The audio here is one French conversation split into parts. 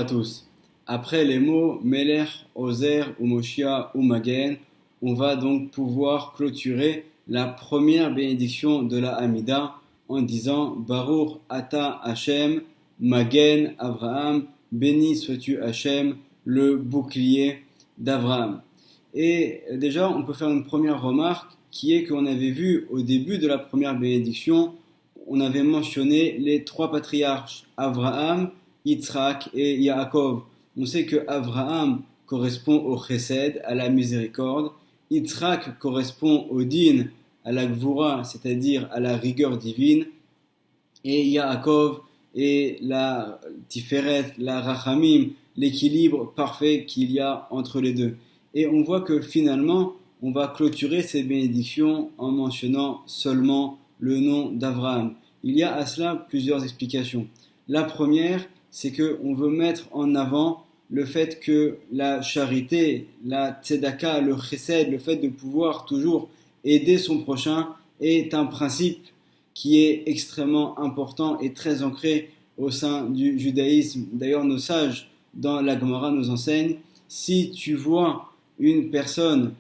à tous. Après les mots Melech, Ozer, ou Moshia ou Magen, on va donc pouvoir clôturer la première bénédiction de la Hamida en disant Baruch Ata Hashem, Magen Avraham, béni sois-tu Hashem, le bouclier d'Avraham. Et déjà, on peut faire une première remarque qui est qu'on avait vu au début de la première bénédiction, on avait mentionné les trois patriarches, Avraham, Yitzhak et Yaakov. On sait que Avraham correspond au chesed, à la miséricorde. Yitzhak correspond au din, à la gvura, c'est-à-dire à la rigueur divine. Et Yaakov est la tiferet, la rachamim, l'équilibre parfait qu'il y a entre les deux. Et on voit que finalement, on va clôturer ces bénédictions en mentionnant seulement le nom d'Avraham. Il y a à cela plusieurs explications. La première, c'est qu'on veut mettre en avant le fait que la charité, la tzedaka, le chesed, le fait de pouvoir toujours aider son prochain est un principe qui est extrêmement important et très ancré au sein du judaïsme. D'ailleurs, nos sages dans la Gemara nous enseignent, si tu vois une personne,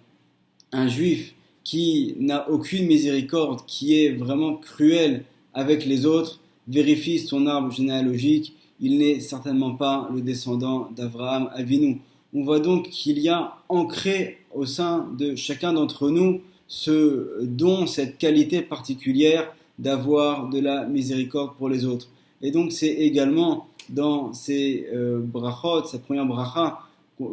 un juif, qui n'a aucune miséricorde, qui est vraiment cruel avec les autres, vérifie son arbre généalogique, il n'est certainement pas le descendant d'Avraham Avinu. On voit donc qu'il y a ancré au sein de chacun d'entre nous ce don, cette qualité particulière d'avoir de la miséricorde pour les autres. Et donc c'est également dans ces brachot, cette première bracha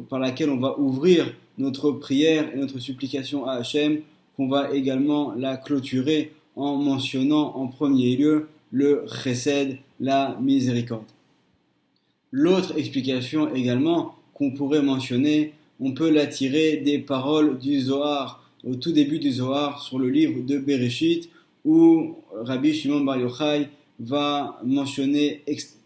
par laquelle on va ouvrir notre prière et notre supplication à Hachem, qu'on va également la clôturer en mentionnant en premier lieu le chesed, la miséricorde. L'autre explication également qu'on pourrait mentionner, on peut la tirer des paroles du Zohar, au tout début du Zohar sur le livre de Bereshit, où Rabbi Shimon Bar Yochai va mentionner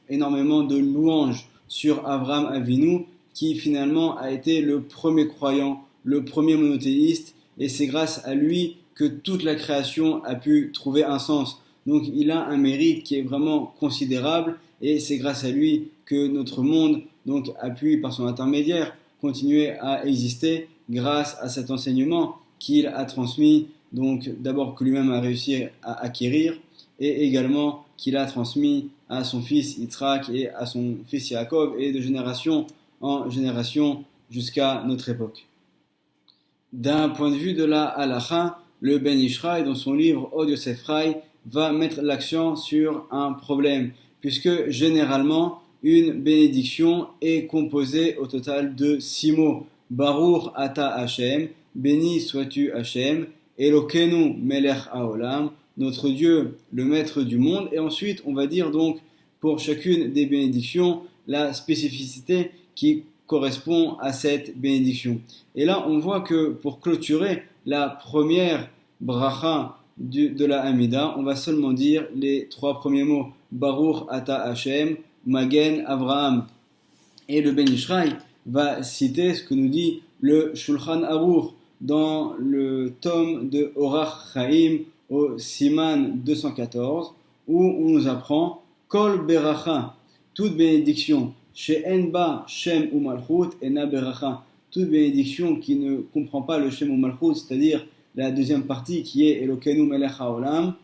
énormément de louanges sur Avraham Avinu, qui finalement a été le premier croyant, le premier monothéiste, et c'est grâce à lui que toute la création a pu trouver un sens. Donc il a un mérite qui est vraiment considérable, et c'est grâce à lui que notre monde donc, a pu, par son intermédiaire, continuer à exister grâce à cet enseignement qu'il a transmis, donc d'abord que lui-même a réussi à acquérir, et également qu'il a transmis à son fils Yitzhak et à son fils Yaakov, et de génération en génération jusqu'à notre époque. D'un point de vue de la halacha, le Ben Ishraï, dans son livre Od Yosef Rai, va mettre l'accent sur un problème, puisque généralement, une bénédiction est composée au total de 6 mots. Baruch Ata Hashem, béni sois-tu Hashem, Elokenu Melech Haolam, notre Dieu, le maître du monde. Et ensuite, on va dire donc, pour chacune des bénédictions, la spécificité qui correspond à cette bénédiction. Et là, on voit que pour clôturer la première bracha de la Hamida, on va seulement dire les 3 premiers mots. Baruch Ata Hashem, Magen Avraham. Et le Ben Ishraï va citer ce que nous dit le Shulchan Aruch dans le tome de Orach Chaim au Siman 214, où on nous apprend Kol Beracha, toute bénédiction, She'en ba Shem ou Malchut ena Beracha, toute bénédiction qui ne comprend pas le Shem ou Malchut, c'est-à-dire la deuxième partie qui est Elokenu Melech Haolam,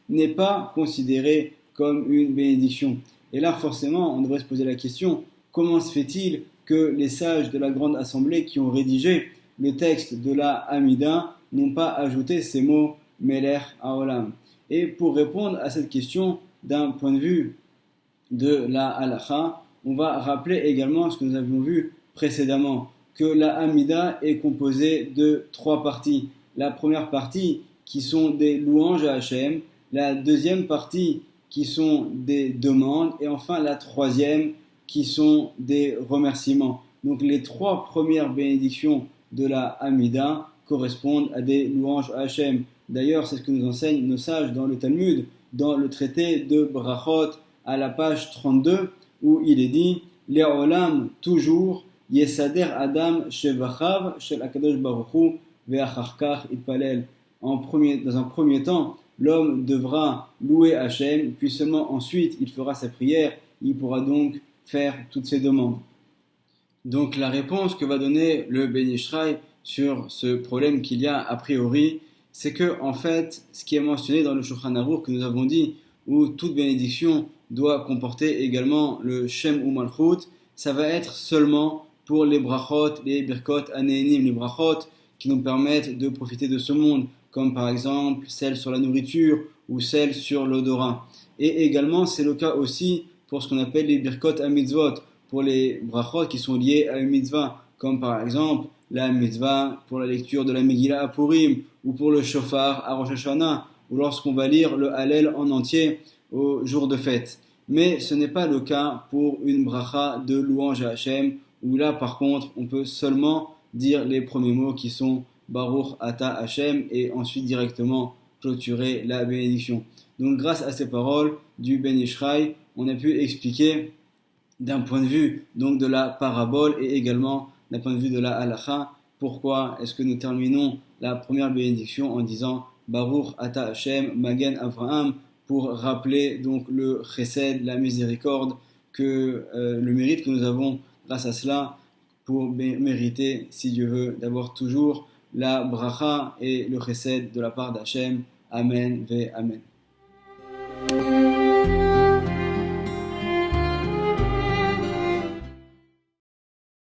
n'est pas considérée comme une bénédiction. Et là, forcément, on devrait se poser la question, comment se fait-il que les sages de la Grande Assemblée qui ont rédigé le texte de la Hamida n'ont pas ajouté ces mots Melech Haolam? Et pour répondre à cette question d'un point de vue de la halacha, on va rappeler également ce que nous avions vu précédemment, que la Hamida est composée de 3 parties. La première partie qui sont des louanges à Hachem, la deuxième partie qui sont des demandes, et enfin la troisième qui sont des remerciements. Donc les 3 premières bénédictions de la Hamida correspondent à des louanges à Hachem. D'ailleurs, c'est ce que nous enseignent nos sages dans le Talmud, dans le traité de Brachot, à la page 32, où il est dit « Le'olam, toujours, yesader adam shevachav shel akadosh baruch hu ve'acharkach itpalel » Dans un premier temps, l'homme devra louer Hachem, puis seulement ensuite il fera sa prière, il pourra donc faire toutes ses demandes. Donc la réponse que va donner le Ben Ish Chai sur ce problème qu'il y a a priori, c'est que en fait, ce qui est mentionné dans le Shulchan Aruch que nous avons dit, où toute bénédiction doit comporter également le Shem ou Malchut, ça va être seulement pour les brachot, les birkot anénim, les brachot qui nous permettent de profiter de ce monde, comme par exemple celle sur la nourriture ou celle sur l'odorat. Et également, c'est le cas aussi pour ce qu'on appelle les birkot à mitzvot, pour les brachot qui sont liés à une mitzvah, comme par exemple la mitzvah pour la lecture de la Megillah à Purim, ou pour le shofar à Rosh Hashanah, ou lorsqu'on va lire le Hallel en entier au jour de fête. Mais ce n'est pas le cas pour une bracha de louange à Hachem, où là par contre on peut seulement dire les premiers mots qui sont Baruch Ata Hachem et ensuite directement clôturer la bénédiction. Donc grâce à ces paroles du Ben Ish Chai, on a pu expliquer d'un point de vue donc de la parabole et également d'un point de vue de la halacha, pourquoi est-ce que nous terminons la première bénédiction en disant Baruch Ata Hashem Magen Avraham pour rappeler donc le chesed, la miséricorde, le mérite que nous avons grâce à cela pour mériter, si Dieu veut, d'avoir toujours la bracha et le chesed de la part d'Hachem. Amen ve Amen.